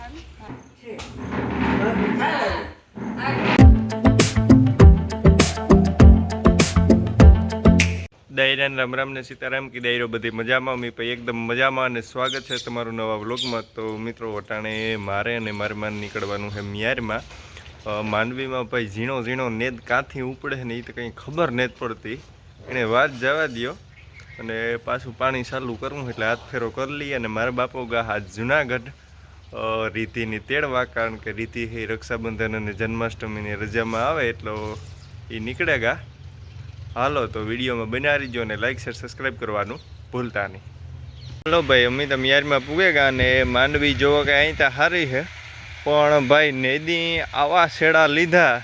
દાયરાને રામ રામ ને સીતારામ કી દાયરો બધી મજામાં મી ભાઈ એકદમ મજામાં અને સ્વાગત છે તમારું નવા વ્લોગમાં। તો મિત્રો વટાણે મારે અને મારી માન નીકળવાનું છે મિયારમાં। માંડવીમાં ભાઈ ઝીણો ઝીણો નેદ કાંથી ઉપડે ને એ તો કંઈ ખબર નથી પડતી, એને વાત જવા દ્યો અને પાછું પાણી ચાલુ કરવું એટલે હાથ ફેરો કરી લઈએ। અને મારા બાપો ગા હાથ જુનાગઢ રીતિની તેડવા, કારણ કે રીતિ એ રક્ષાબંધન અને જન્માષ્ટમીની રજામાં આવે એટલે એ નીકળે ગા। હાલો તો વિડીયોમાં બના રહીજો અને લાઈક શેર સબસ્ક્રાઈબ કરવાનું ભૂલતા નહીં। હાલો ભાઈ, અમે તો મિયારમાં પૂગેગા અને માંડવી જોવો કે અહીં તો સારી છે, પણ ભાઈ નેદી આવા શેડા લીધા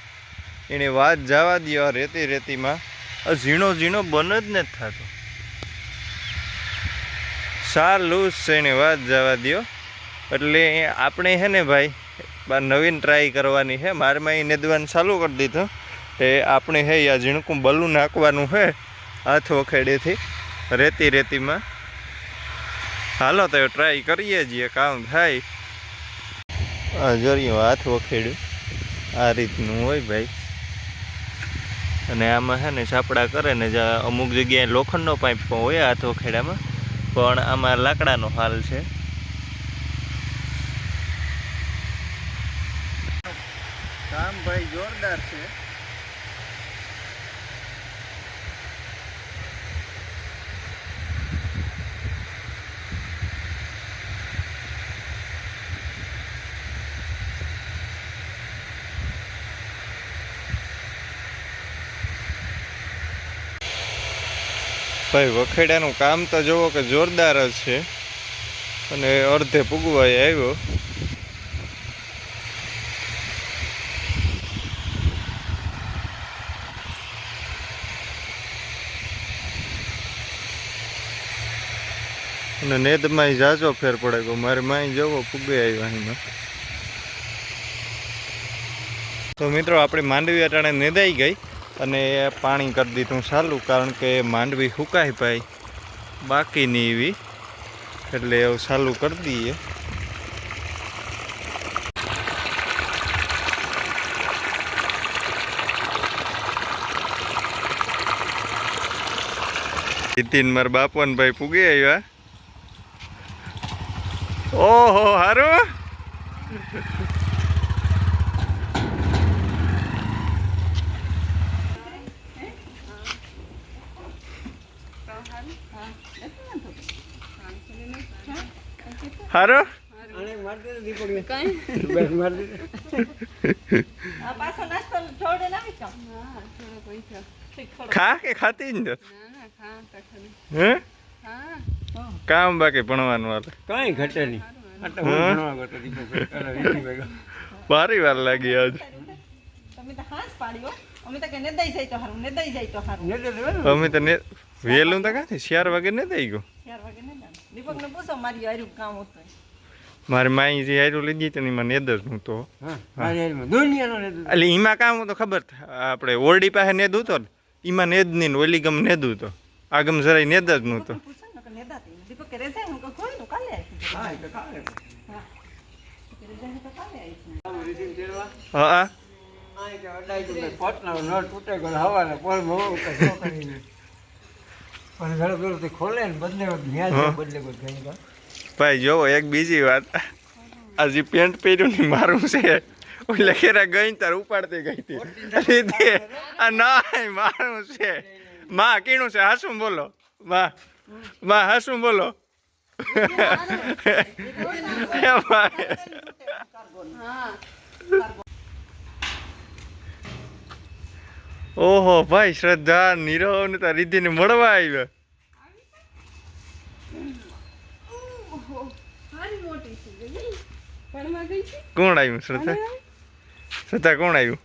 એની વાત જવા દો। રેતી રેતીમાં ઝીણો ઝીણો બન જ નથી થતો, સાલું છે એની વાત જવા દો। એટલે આપણે છે ને ભાઈ નવીન ટ્રાય કરવાની છે। મારમાં એ નેદવાનું ચાલુ કરી દીધું એ આપણે હે આ ઝીણકું બલું નાખવાનું છે હાથ વખેડેથી રેતી રેતીમાં। હાલો તો ટ્રાય કરીએ છીએ, કામ થાય। આ જોરિયું હાથ વખેડ્યું આ રીતનું હોય ભાઈ, અને આમાં છે ને છાપડા કરે ને અમુક જગ્યાએ લોખંડનો પાઇપ પણ હોય હાથ વખેડામાં, પણ આમાં લાકડાનો હાલ છે। કામ ભાઈ જોરદાર છે। ભાઈ વખેડાનું કામ તો જોવો કે જોરદાર જ છે, અને અડધે પૂગવાય આવ્યો। અને નેદમાં ઝાઝો ફેર પડે ગયો, મારે માઈ જવો પૂગે આવ્યા એમાં। તો મિત્રો આપણે માંડવી અટાણે નેદાઈ ગઈ અને પાણી કરી દીધું ચાલુ, કારણ કે માંડવી સુકાય ભાઈ બાકીની એવી, એટલે એવું ચાલુ કરી દઈએ। નીતિન મારા બાપુ ને ભાઈ પૂગે આવ્યા। ઓહો હારું હારો ખા કે ખાતી જ હે કામ બાકી ભણવાનું હાલે કઈ ઘટે નહીં, ભારી વાર લાગી આજ। અમે તો વેલું તો કાંથી 4 વાગે ને દઈ ગયો। મારે માઈ જે હારું લીધી તો એમાં નેદ જ નહોતો, એટલે એમાં કામ તો ખબર આપણે ઓરડી પાસે નેદ હતો ને એમાં નેદ નહીં, ઓલી ગમ નેદ હતો, આ ગમ જરાય નેદ જ નહોતો। હા ભાઈ જોવો એક બીજી વાત, આ જે પેન્ટ પહેર્યું ને મારું છે એટલે ખેરા ગઈ તાર ઉપાડતી ગઈ હતી આ ના મારું છે। માં કીણું છે હાસું બોલો, માં હાસું બોલો। ઓહો ભાઈ શ્રદ્ધા નીરવ ને તાર રીધિ ને મળવા આવ્યા। કોણ આવ્યું શ્રદ્ધા? શ્રદ્ધા કોણ આવ્યું?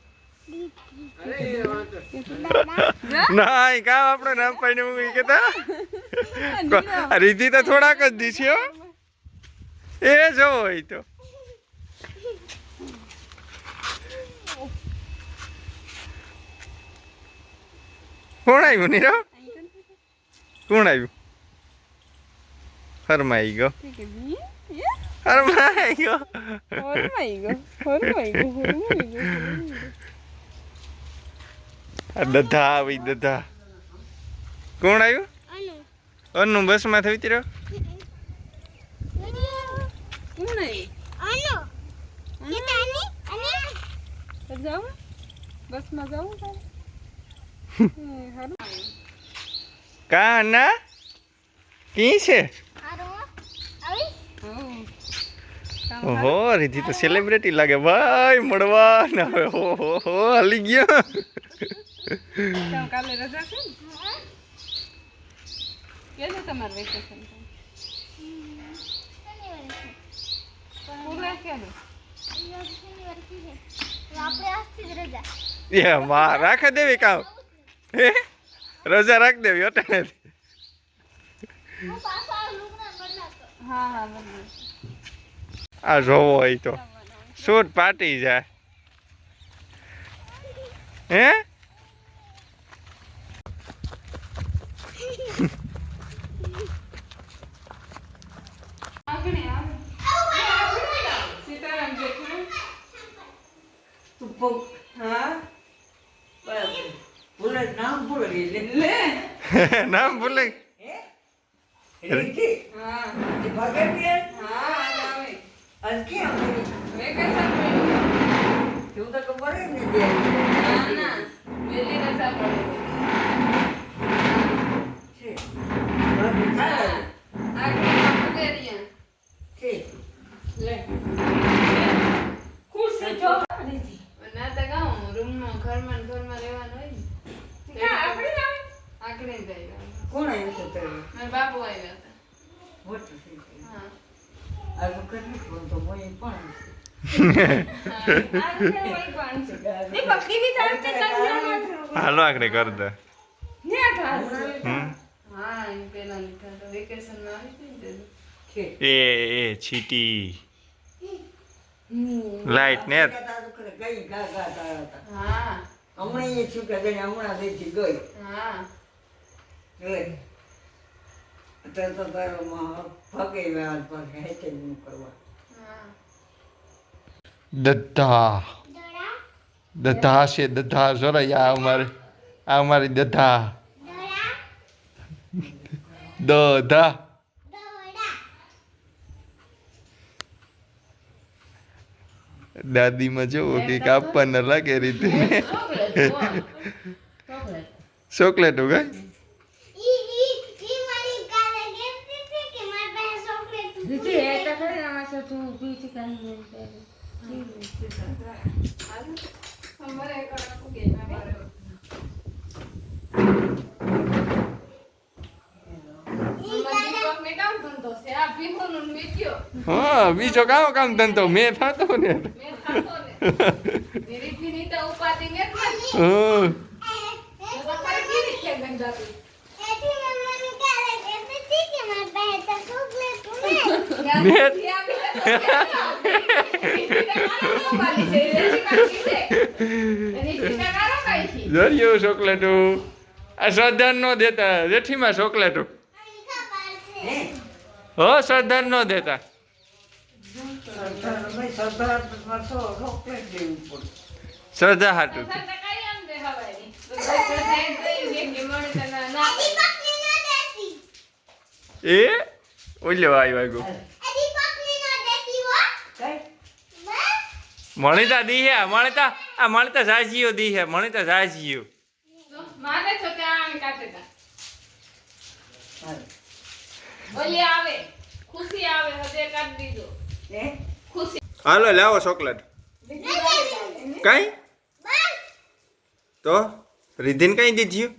ના કામ આપણે નામ પાઈને મૂકી કેતા રીધિ તો થોડાક જ દી છે એ જોવો હોય તો કોણ આવ્યું નીરવ? કોણ આવ્યું? ફરમાઈ ગયો હરમાઈ ગયો. આ દધા આવી દધા. કોણ આવ્યું? અનુ બસ માં થઈ ઉતર્યો. કા ના કી છે? ઓહો રીધી તો સેલિબ્રિટી લાગે ભાઈ મળવા ના હવે હો હાલી ગયો. કાલે રજા છે ને? કેને તમારું વેકેશન છે? માં રાખે દેવી કામ રજા રાખ દેવી અટાણે. આ જોવો હોય તો શૂટ પાટી જાય હે. નામ ભૂલે બાપુ આવ્યા હાલો આખડે કર દે. એ છીટી લાઈટ ને દધા દધા છે દધા જોરાય. આ અમારી દધા દધા. દાદીમાં જોવો કે આપવાના લાગે રીતે ચોકલેટ ઉગા હા બીજો કામ ધંધો મેં થતો ને. જરિયો ચોકલેટો આ શ્રદ્ધા નો દેતા જેઠીમાં ચોકલેટો હો શ્રદ્ધા નો દેતા. શ્રદ્ધા હાટું એ ઓલ્યો આવ્યો મણિતા દી હે મણિતા આ મણિતા જાજીઓ દી હે મણિતા જાજીઓ માને છો ત્યાં કાટેતા ઓલી આવે ખુશી આવે હદે કાઢ દીધો ખુશી. હાલો લાવો ચોકલેટ. કઈ તો રીધિન કઈ દીધું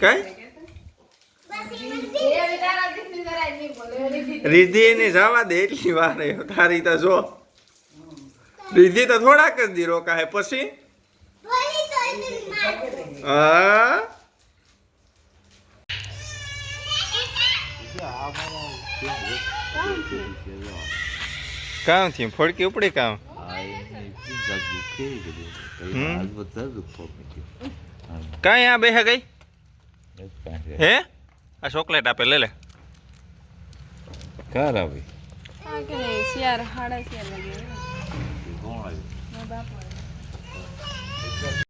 કઈ રીધિ ને જવા દે એટલી વાર તારી તો જો રીધિ તો થોડાક જ દી રોકા હે પછી હા કામ થી ફોડકી ઉપડી કામ કઈ આ બેહે ગઈ હે આ ચોકલેટ આપે લે લે કાર આવી આ કે શિયાર 4:30 વાગે કોણ આવ્યું? બાપા